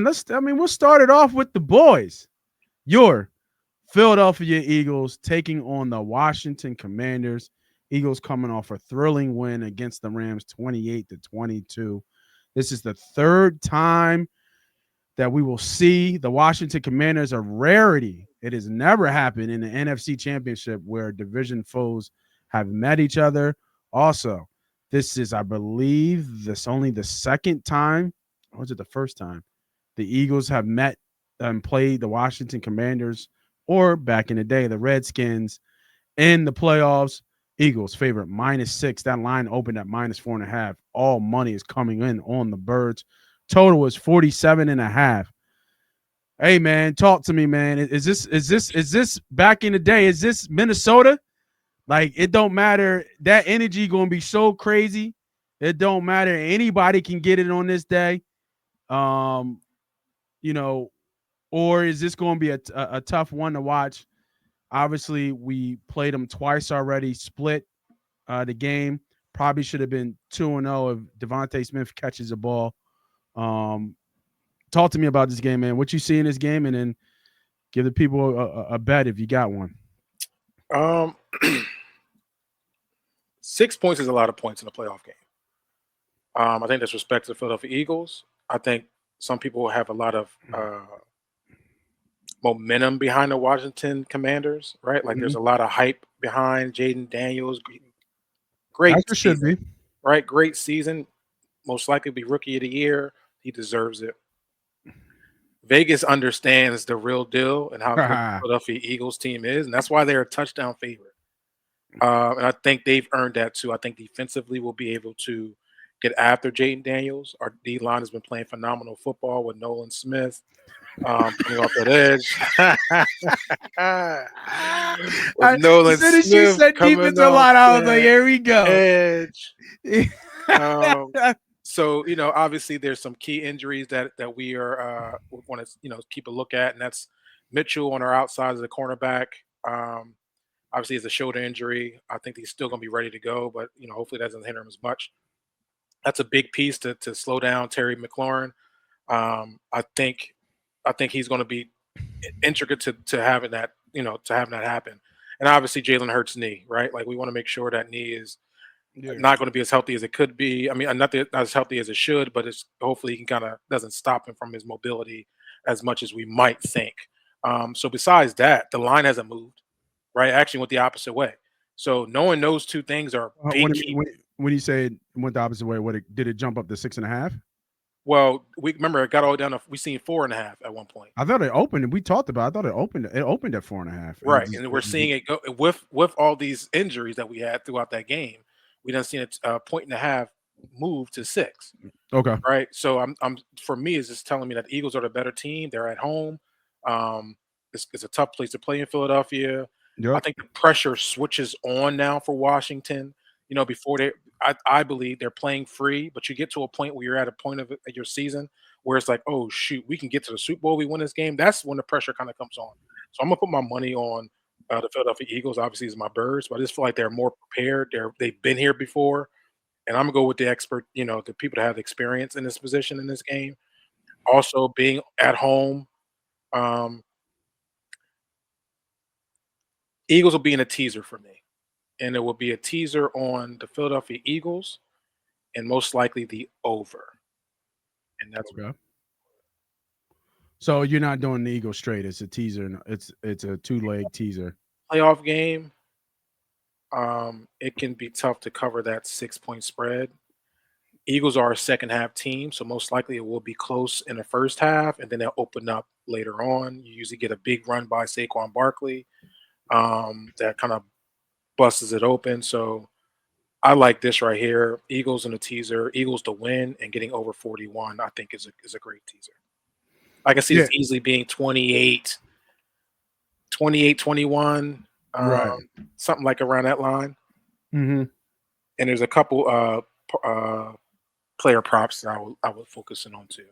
we'll start it off with the boys. Your Philadelphia Eagles taking on the Washington Commanders. Eagles coming off a thrilling win against the Rams 28-22. This is the third time that we will see the Washington Commanders, a rarity. It has never happened in the NFC Championship where division foes have met each other. Also, this is, I believe, this only the second time, or was it the first time, the Eagles have met and played the Washington Commanders, or back in the day, the Redskins in the playoffs. Eagles favorite -6. That line opened at -4.5. All money is coming in on the Birds. Total is 47.5. Hey man, talk to me, man. Is this back in the day? Is this Minnesota? Like, it don't matter. That energy gonna be so crazy. It don't matter. Anybody can get it on this day. Um, you know, or is this going to be a tough one to watch? Obviously, we played them twice already, split the game. Probably should have been 2-0 if Devontae Smith catches the ball. Talk to me about this game, man. What you see in this game, and then give the people a bet if you got one. Um, 6 points is a lot of points in a playoff game. I think that's respect to the Philadelphia Eagles. I think some people have a lot of momentum behind the Washington Commanders, right? Like there's a lot of hype behind Jaden Daniels. Great As there should season, be. right? Great season. Most likely be rookie of the year. He deserves it. Vegas understands the real deal and how good the Philadelphia Eagles team is, and that's why they're a touchdown favorite. And I think they've earned that too. I think defensively we'll be able to get after Jaden Daniels. Our D line has been playing phenomenal football with Nolan Smith coming off that edge. With Nolan as soon as you Smith said coming defensive off line, I was like, that here we go. edge. So obviously there's some key injuries that we are want to keep a look at, and that's Mitchell on our outside as a cornerback. Obviously, it's a shoulder injury. I think he's still going to be ready to go, but hopefully that doesn't hinder him as much. That's a big piece to slow down Terry McLaurin. I think he's going to be intricate to having that happen. And obviously Jalen Hurts' knee, right? Like we want to make sure that knee is not going to be as healthy as it could be. I mean, not as healthy as it should, but it's hopefully he can doesn't stop him from his mobility as much as we might think. So besides that, the line hasn't moved, right? Actually went the opposite way. So knowing those two things are big key. When you say it went the opposite way, did it jump up to 6.5? Well, we remember it got all down to we seen 4.5 at one point. I thought it opened, and we talked about. I thought it opened at 4.5. Right, and we're seeing it go with all these injuries that we had throughout that game. We done seen it 1.5 move to 6. Okay, right. So I'm for me, it's just telling me that the Eagles are the better team. They're at home. It's a tough place to play in Philadelphia. Yep. I think the pressure switches on now for Washington. Before I believe they're playing free, but you get to a point where you're at a point of your season where it's like, oh shoot, we can get to the Super Bowl, we win this game. That's when the pressure kind of comes on. So I'm gonna put my money on the Philadelphia Eagles. Obviously, is my Birds, but I just feel like they're more prepared. They've been here before, and I'm gonna go with the expert. The people that have experience in this position in this game. Also, being at home, Eagles will be in a teaser for me. And it will be a teaser on the Philadelphia Eagles and most likely the over. And that's okay. So you're not doing the Eagles straight. It's a teaser. It's a 2-leg teaser. Playoff game. It can be tough to cover that 6-point spread. Eagles are a second half team, so most likely it will be close in the first half, and then they'll open up later on. You usually get a big run by Saquon Barkley that kind of busts it open. So I like this right here. Eagles in a teaser. Eagles to win and getting over 41. I think is a great teaser. I can see this easily being 28, 21, right? Something like around that line. Mm-hmm. And there's a couple player props that I would focus in on too.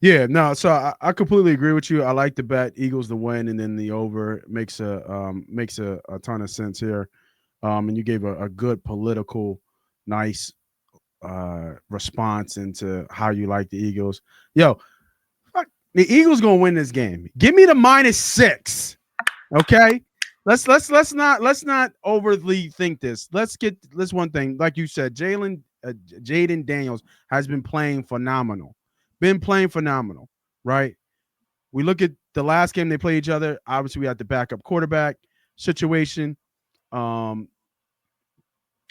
Yeah, no. So I completely agree with you. I like the bet Eagles to win, and then the over makes a ton of sense here. And you gave a good political, nice response into how you like the Eagles. Yo, The Eagles gonna win this game. Give me the -6. Okay. Let's not overly think this. Let's get this one thing. Like you said, Jaden Daniels has been playing phenomenal. Right? We look at the last game they played each other. Obviously, we had the backup quarterback situation. And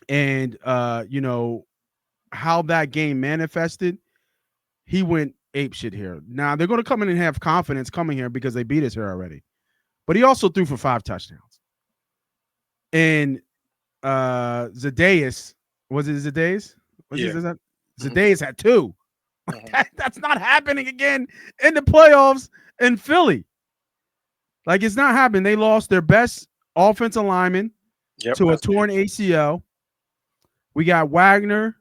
you know, how that game manifested, he went ape shit here. Now they're gonna come in and have confidence coming here because they beat us here already. But he also threw for 5 touchdowns. And Zacchaeus, was it Zacchaeus? Zacchaeus had 2. That's not happening again in the playoffs in Philly. Like, it's not happening. They lost their best offensive lineman to a torn ACL. We got Wagner,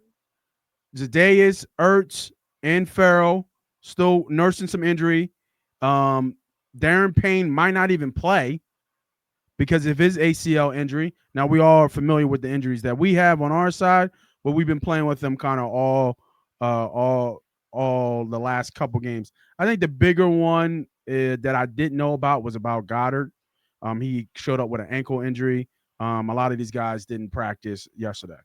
Zacchaeus, Ertz, and Farrell still nursing some injury. Darren Payne might not even play because of his ACL injury. Now, we all are familiar with the injuries that we have on our side, but we've been playing with them kind of all the last couple games. I think the bigger one that I didn't know about was about Goddard. He showed up with an ankle injury. A lot of these guys didn't practice yesterday.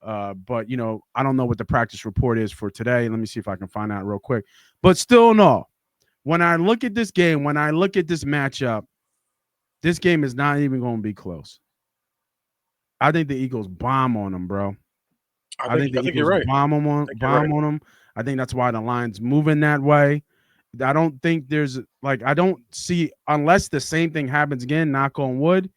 But, you know, I don't know what the practice report is for today. Let me see if I can find out real quick. But still, no. When I look at this game, when I look at this matchup, this game is not even going to be close. I think the Eagles bomb on them, bro. I think the Eagles bomb on them. I think that's why the line's moving that way. I don't think I don't see, unless the same thing happens again, knock on wood,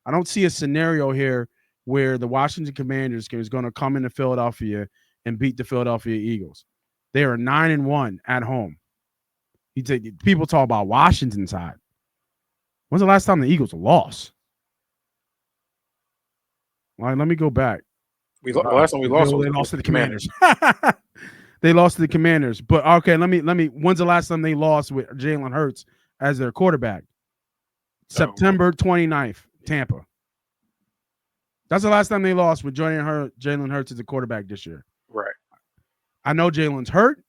I don't see a scenario here where the Washington Commanders is going to come into Philadelphia and beat the Philadelphia Eagles. They are 9-1 at home. People talk about Washington side. When's the last time the Eagles lost? All right, let me go back. Last time we lost, they lost to the Commanders. They lost to the Commanders. But okay, let me. When's the last time they lost with Jalen Hurts as their quarterback? September 29th, Tampa. That's the last time they lost with Jalen Hurts as a quarterback this year. Right. I know Jalen's hurt.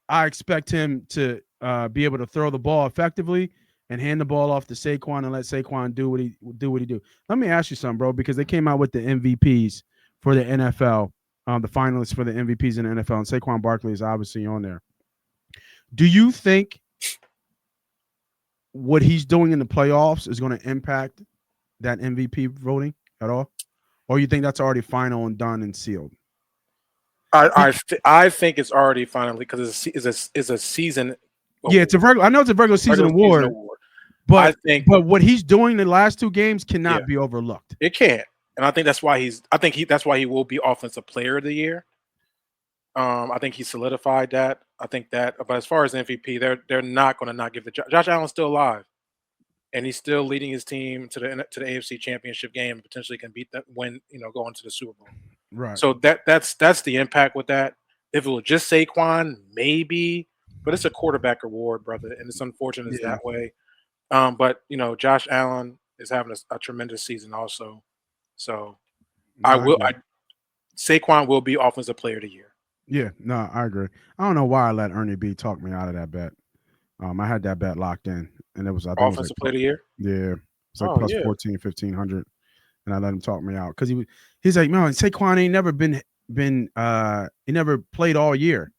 I expect him to be able to throw the ball effectively and hand the ball off to Saquon and let Saquon do what he do. Let me ask you something, bro, because they came out with the MVPs for the NFL, the finalists for the MVPs in the NFL, and Saquon Barkley is obviously on there. Do you think what he's doing in the playoffs is going to impact that MVP voting at all? Or you think that's already final and done and sealed? I think it's already finally because it's a season. Yeah, it's a regular. I know it's a regular season award. But what he's doing the last 2 games cannot be overlooked. It can't, and I think that's why that's why he will be Offensive Player of the Year. I think he solidified that. I think that. But as far as MVP, they're not going to not give the Josh Allen's still alive, and he's still leading his team to the AFC Championship game and potentially can beat that when going to the Super Bowl. Right. So that's the impact with that. If it was just Saquon, maybe, but it's a quarterback award, brother, and it's unfortunate it's that way. But Josh Allen is having a tremendous season also. So Saquon will be Offensive Player of the Year. Yeah, no, I agree. I don't know why I let Ernie B talk me out of that bet. I had that bet locked in, and it was Offensive Player of the Year. Yeah, it's like plus 1,500, and I let him talk me out because he's like, man, Saquon ain't never been he never played all year.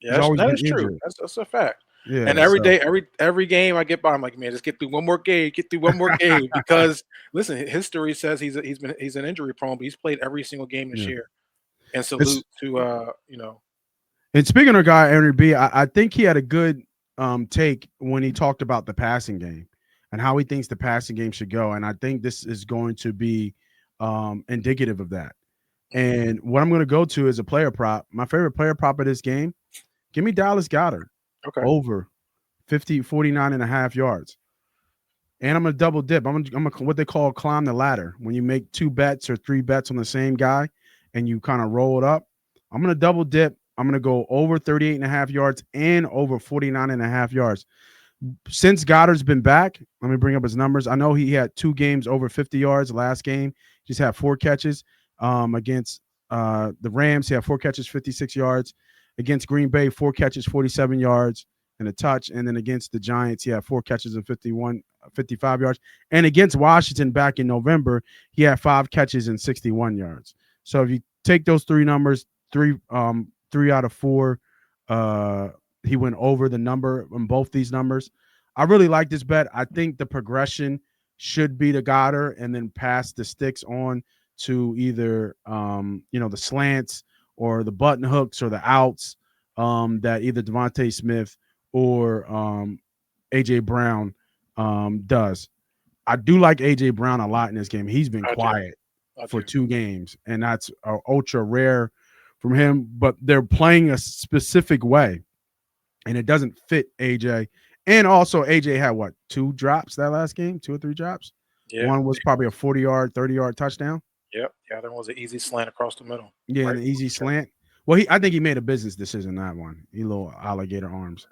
Yeah, that is true. That's a fact. Yeah, and every game I get by, I'm like, man, just get through one more game, because listen, history says he's an injury prone, but he's played every single game this year. And salute to And speaking of guy Ernie B, I think he had a good take when he talked about the passing game and how he thinks the passing game should go, and I think this is going to be indicative of that. And what I'm going to go to is a player prop. My favorite player prop of this game. Give me Dallas Goedert. Okay. Over 49.5 yards. And I'm going to double dip. I'm going to what they call climb the ladder. When you make 2 bets or 3 bets on the same guy and you kind of roll it up, I'm going to double dip. I'm going to go over 38.5 yards and over 49.5 yards. Since Goddard's been back, let me bring up his numbers. I know he had 2 games over 50 yards last game. He just had 4 catches against the Rams. He had 4 catches, 56 yards. Against Green Bay, 4 catches, 47 yards. and a touch. And then against the Giants, he had 4 catches and 55 yards. And against Washington back in November, he had 5 catches and 61 yards. So if you take those 3 numbers, 3 out of 4, he went over the number on both these numbers. I really like this bet. I think the progression should be to Goddard and then pass the sticks on to either the slants or the button hooks or the outs that either Devontae Smith or AJ Brown does. I do like AJ Brown a lot in this game. He's been quiet for 2 games, and that's ultra rare from him. But they're playing a specific way, and it doesn't fit AJ. And also, AJ had 2 drops that last game, 2 or 3 drops. Yeah. One was probably a 40-yard, 30-yard touchdown. Yep. Yeah, that was an easy slant across the middle. Yeah, right. An easy slant. Well, I think he made a business decision that one. He little alligator arms.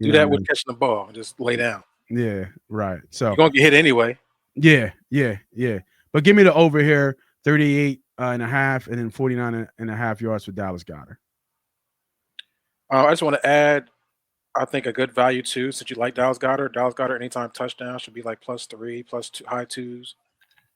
Do that with catching the ball. Just lay down. Yeah, right. So you're gonna get hit anyway. Yeah. But give me the over here, 38 and a half, and then 49 and a half yards for Dallas Goedert. I just want to add, I think a good value too, since you like Dallas Goedert. Dallas Goedert anytime touchdown should be like +3, +2, high 2s.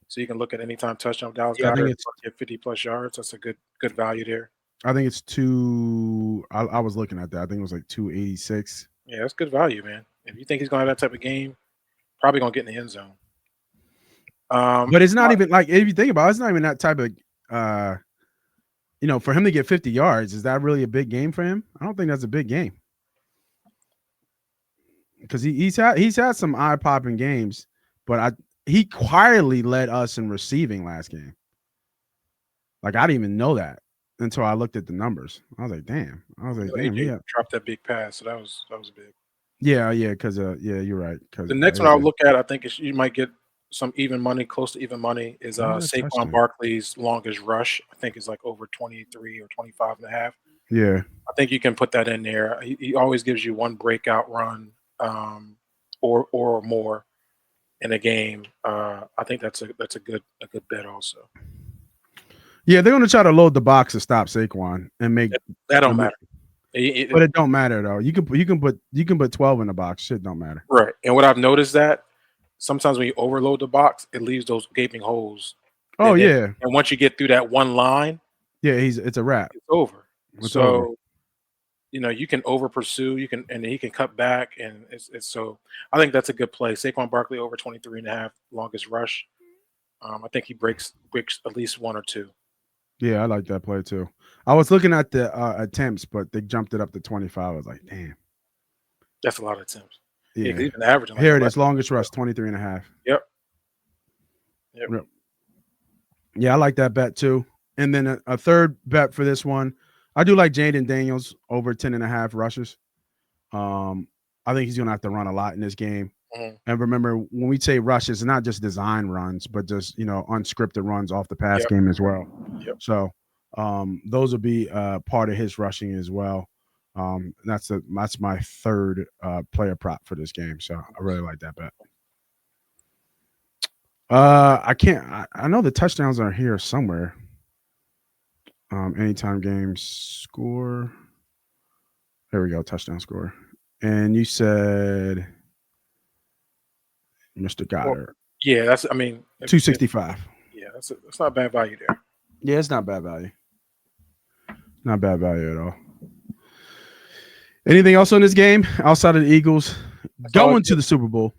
So you can look at anytime touchdown. Dallas Goedert get 50+ yards. That's a good value there. I think it's 2. I was looking at that. I think it was like 286. Yeah, that's good value, man. If you think he's gonna have that type of game, probably gonna get in the end zone. But it's not even like, if you think about it, it's not even that type of for him to get 50 yards, is that really a big game for him? I don't think that's a big game. Because he's had some eye-popping games, but he quietly led us in receiving last game. Like, I didn't even know that until I looked at the numbers. I was like, damn. He dropped that big pass, so that was big. Yeah, because you're right. The next one I'll look at, I think you might get some even money, close to even money, is Saquon Barkley's longest rush. I think is like over 23 or 25 and a half. Yeah. I think you can put that in there. He always gives you one breakout run or more in a game. I think that's a good bet also. Yeah, they're going to try to load the box to stop Saquon and make that don't matter. But it don't matter though. You can put 12 in the box. Shit don't matter. Right. And what I've noticed that sometimes when you overload the box, it leaves those gaping holes. Oh, yeah. And once you get through that one line, it's a wrap. It's over. It's over. You can over pursue, and he can cut back, and it's so I think that's a good play. Saquon Barkley over 23.5 longest rush. I think he breaks at least 1 or 2. Yeah, I like that play too. I was looking at the attempts, but they jumped it up to 25. I was like, damn. That's a lot of attempts. Yeah. He's been averaging. Here it is, longest rush, 23.5. Yep. Yeah, I like that bet too. And then a third bet for this one, I do like Jaden Daniels over 10.5 rushes. I think he's going to have to run a lot in this game. Mm-hmm. And remember, when we say rushes, it's not just design runs, but just, unscripted runs off the pass game as well. Yep. So those will be part of his rushing as well. That's my third player prop for this game. So I really like that bet. I know the touchdowns are here somewhere. Anytime game score. There we go. Touchdown score. And you said Mr. Goddard. Well, yeah, 265. Yeah, that's not bad value there. Yeah, it's not bad value. Not bad value at all. Anything else on this game outside of the Eagles going to the Super Bowl?